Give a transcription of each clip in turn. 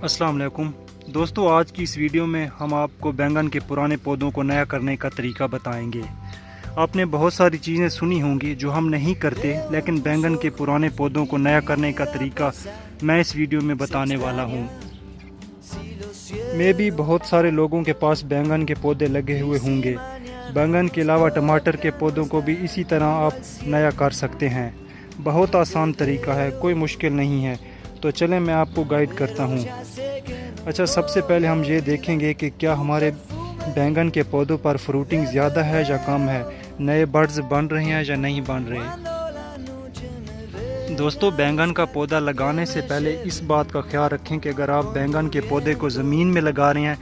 अस्सलाम वालेकुम दोस्तों, आज की इस वीडियो में हम आपको बैंगन के पुराने पौधों को नया करने का तरीका बताएंगे। आपने बहुत सारी चीज़ें सुनी होंगी जो हम नहीं करते, लेकिन बैंगन के पुराने पौधों को नया करने का तरीका मैं इस वीडियो में बताने वाला हूँ। मैं भी बहुत सारे लोगों के पास बैंगन के पौधे लगे हुए होंगे। बैंगन के अलावा टमाटर के पौधों को भी इसी तरह आप नया कर सकते हैं। बहुत आसान तरीका है, कोई मुश्किल नहीं है। तो चलें मैं आपको गाइड करता हूँ। अच्छा, सबसे पहले हम ये देखेंगे कि क्या हमारे बैंगन के पौधों पर फ्रूटिंग ज़्यादा है या कम है, नए बड्स बन रहे हैं या नहीं बन रहे। दोस्तों, बैंगन का पौधा लगाने से पहले इस बात का ख्याल रखें कि अगर आप बैंगन के पौधे को ज़मीन में लगा रहे हैं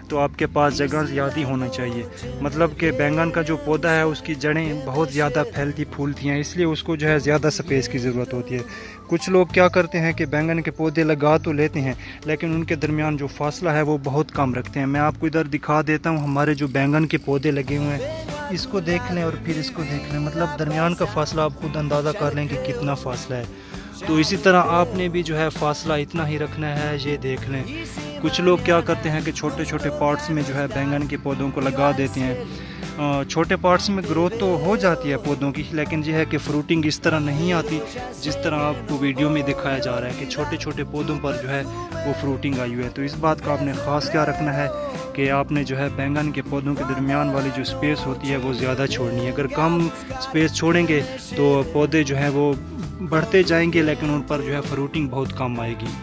तो आपके पास जगह ज़्यादा होना चाहिए। मतलब कि बैंगन का जो पौधा है उसकी जड़ें बहुत ज़्यादा फैलती फूलती हैं, इसलिए उसको जो है ज़्यादा स्पेस की ज़रूरत होती है। कुछ लोग क्या करते हैं कि बैंगन के पौधे लगा तो लेते हैं, लेकिन उनके दरमियान जो फासला है वो बहुत कम रखते हैं। मैं आपको इधर दिखा देता हूँ, हमारे जो बैंगन के पौधे लगे हुए हैं, इसको देख लें और फिर इसको देख लें। मतलब दरमियान का फासला आप खुद अंदाज़ा कर लें कि कितना फासला है। तो इसी तरह आपने भी जो है फासला इतना ही रखना है, ये देख लें। कुछ लोग क्या करते हैं कि छोटे छोटे पॉट्स में जो है बैंगन के पौधों को लगा देते हैं। छोटे पॉट्स में ग्रोथ तो हो जाती है पौधों की, लेकिन यह है कि फ्रूटिंग इस तरह नहीं आती जिस तरह आपको वीडियो में दिखाया जा रहा है कि छोटे छोटे पौधों पर जो है वो फ्रूटिंग आई हुई है। तो इस बात का आपने ख़ास क्या रखना है कि आपने जो है बैंगन के पौधों के दरमियान वाली जो स्पेस होती है वो ज़्यादा छोड़नी है। अगर कम स्पेस छोड़ेंगे तो पौधे जो है वो बढ़ते जाएंगे, लेकिन उन पर जो है फ्रूटिंग बहुत कम आएगी।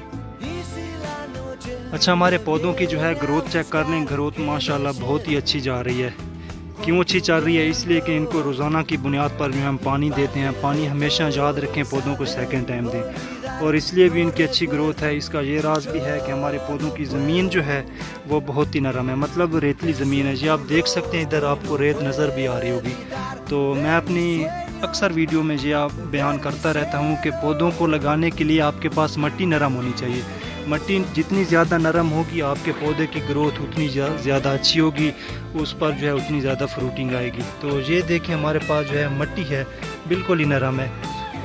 अच्छा, हमारे पौधों की जो है ग्रोथ चेक कर लें। ग्रोथ माशाल्लाह बहुत ही अच्छी जा रही है। क्यों अच्छी चल रही है? इसलिए कि इनको रोज़ाना की बुनियाद पर जो हम पानी देते हैं। पानी हमेशा याद रखें, पौधों को सेकंड टाइम दें, और इसलिए भी इनकी अच्छी ग्रोथ है। इसका ये राज भी है कि हमारे पौधों की ज़मीन जो है वो बहुत ही नरम है, मतलब रेतली ज़मीन है। ये आप देख सकते हैं, इधर आपको रेत नज़र भी आ रही होगी। तो मैं अपनी अक्सर वीडियो में ये आप बयान करता रहता हूँ कि पौधों को लगाने के लिए आपके पास मिट्टी नरम होनी चाहिए। मिट्टी जितनी ज़्यादा नरम होगी, आपके पौधे की ग्रोथ उतनी ज़्यादा अच्छी होगी, उस पर जो है उतनी ज़्यादा फ्रूटिंग आएगी। तो ये देखें, हमारे पास जो है मिट्टी है बिल्कुल ही नरम है।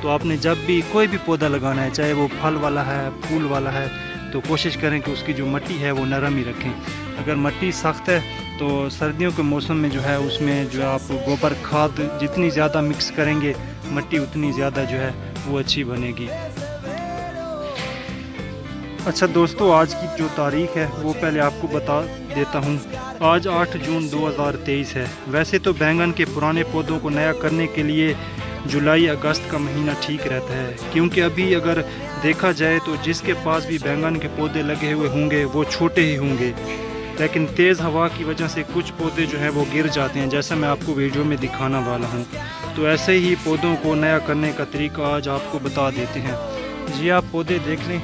तो आपने जब भी कोई भी पौधा लगाना है, चाहे वो फल वाला है, फूल वाला है, तो कोशिश करें कि उसकी जो मिट्टी है वो नरम ही रखें। अगर मिट्टी सख्त है तो सर्दियों के मौसम में जो है उसमें जो है आप गोबर खाद जितनी ज़्यादा मिक्स करेंगे, मिट्टी उतनी ज़्यादा जो है वो अच्छी बनेगी। अच्छा दोस्तों, आज की जो तारीख़ है वो पहले आपको बता देता हूँ। आज 8 जून 2023 है। वैसे तो बैंगन के पुराने पौधों को नया करने के लिए जुलाई अगस्त का महीना ठीक रहता है, क्योंकि अभी अगर देखा जाए तो जिसके पास भी बैंगन के पौधे लगे हुए होंगे वो छोटे ही होंगे, लेकिन तेज़ हवा की वजह से कुछ पौधे जो हैं वो गिर जाते हैं, जैसा मैं आपको वीडियो में दिखाना वाला हूँ। तो ऐसे ही पौधों को नया करने का तरीका आज आपको बता देते हैं। जी, आप पौधे देख लें।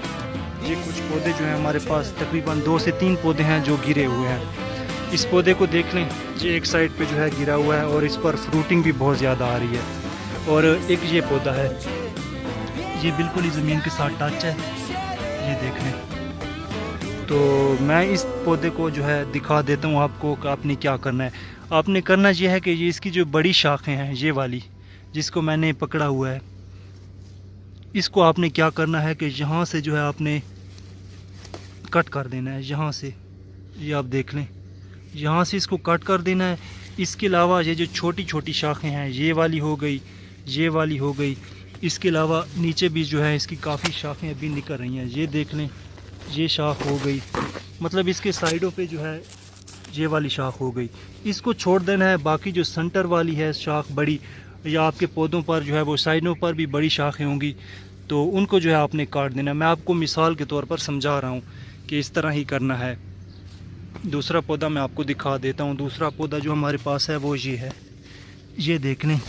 ये कुछ पौधे जो हैं हमारे पास तकरीबन 2 से 3 पौधे हैं जो गिरे हुए हैं। इस पौधे को देख लें, ये एक साइड पे जो है गिरा हुआ है और इस पर फ्रूटिंग भी बहुत ज़्यादा आ रही है। और एक ये पौधा है, ये बिल्कुल ही ज़मीन के साथ टच है, ये देख लें। तो मैं इस पौधे को जो है दिखा देता हूँ आपको कि आपने क्या करना है। आपने करना ये है कि ये इसकी जो बड़ी शाखें हैं, ये वाली जिसको मैंने पकड़ा हुआ है, इसको आपने क्या करना है कि यहाँ से जो है आपने कट कर देना है। यहाँ से, ये आप देख लें, यहाँ से इसको कट कर देना है। इसके अलावा ये जो छोटी छोटी शाखें हैं, ये वाली हो गई, ये वाली हो गई, इसके अलावा नीचे भी जो है इसकी काफ़ी शाखें अभी निकल रही हैं। ये देख लें, ये शाख हो गई, मतलब इसके साइडों पे जो है ये वाली शाख हो गई, इसको छोड़ देना है। बाकी जो सेंटर वाली है शाख बड़ी, या आपके पौधों पर जो है वो साइडों पर भी बड़ी शाखें होंगी, तो उनको जो है आपने काट देना। मैं आपको मिसाल के तौर पर समझा रहा हूँ कि इस तरह ही करना है। दूसरा पौधा मैं आपको दिखा देता हूँ। दूसरा पौधा जो हमारे पास है वो ये है, ये देख लें।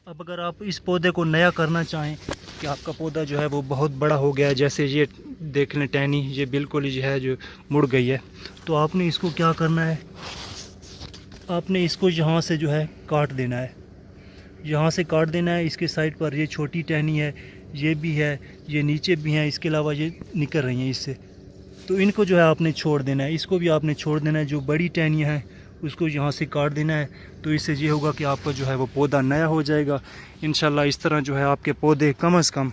अब अगर आप इस पौधे को नया करना चाहें कि आपका पौधा जो है वो बहुत बड़ा हो गया है, जैसे ये देख लें टहनी, ये बिल्कुल ही जो है जो मुड़ गई है, तो आपने इसको क्या करना है, आपने इसको यहाँ से जो है काट देना है। यहाँ से काट देना है। इसके साइड पर ये छोटी टहनी है, ये भी है, ये नीचे भी हैं, इसके अलावा ये निकल रही हैं इससे, तो इनको जो है आपने छोड़ देना है। इसको भी आपने छोड़ देना है। जो बड़ी टहनियाँ हैं उसको यहाँ से काट देना है। तो इससे ये होगा कि आपका जो है वो पौधा नया हो जाएगा। इंशाल्लाह इस तरह जो है आपके पौधे कम से कम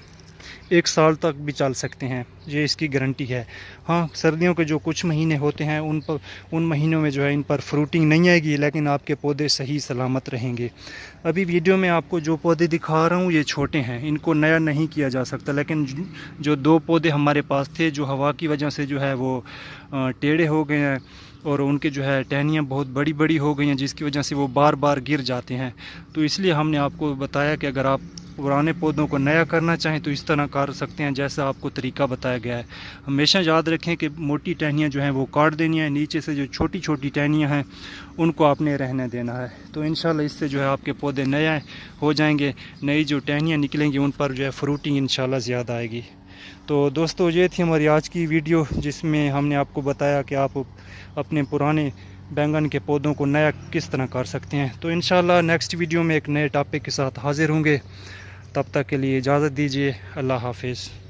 1 साल तक भी चल सकते हैं, ये इसकी गारंटी है। हाँ, सर्दियों के जो कुछ महीने होते हैं उन महीनों में जो है इन पर फ्रूटिंग नहीं आएगी, लेकिन आपके पौधे सही सलामत रहेंगे। अभी वीडियो में आपको जो पौधे दिखा रहा हूँ ये छोटे हैं, इनको नया नहीं किया जा सकता, लेकिन जो 2 पौधे हमारे पास थे जो हवा की वजह से जो है वो टेढ़े हो गए हैं और उनके जो है टहनियाँ बहुत बड़ी बड़ी हो गई हैं, जिसकी वजह से वो बार बार गिर जाते हैं। तो इसलिए हमने आपको बताया कि अगर आप पुराने पौधों को नया करना चाहें तो इस तरह कर सकते हैं जैसा आपको तरीका बताया गया है। हमेशा याद रखें कि मोटी टहनियाँ जो हैं वो काट देनी है, नीचे से जो छोटी छोटी टहनियाँ हैं उनको आपने रहने देना है। तो इंशाल्लाह इससे जो है आपके पौधे नए हो जाएंगे, नई जो टहनियाँ निकलेंगी उन पर जो है फ्रूटिंग इंशाल्लाह ज़्यादा आएगी। तो दोस्तों ये थी हमारी आज की वीडियो, जिसमें हमने आपको बताया कि आप अपने पुराने बैंगन के पौधों को नया किस तरह कर सकते हैं। तो इंशाल्लाह नेक्स्ट वीडियो में एक नए टॉपिक के साथ हाज़िर होंगे। तब तक के लिए इजाज़त दीजिए। अल्लाह हाफिज़।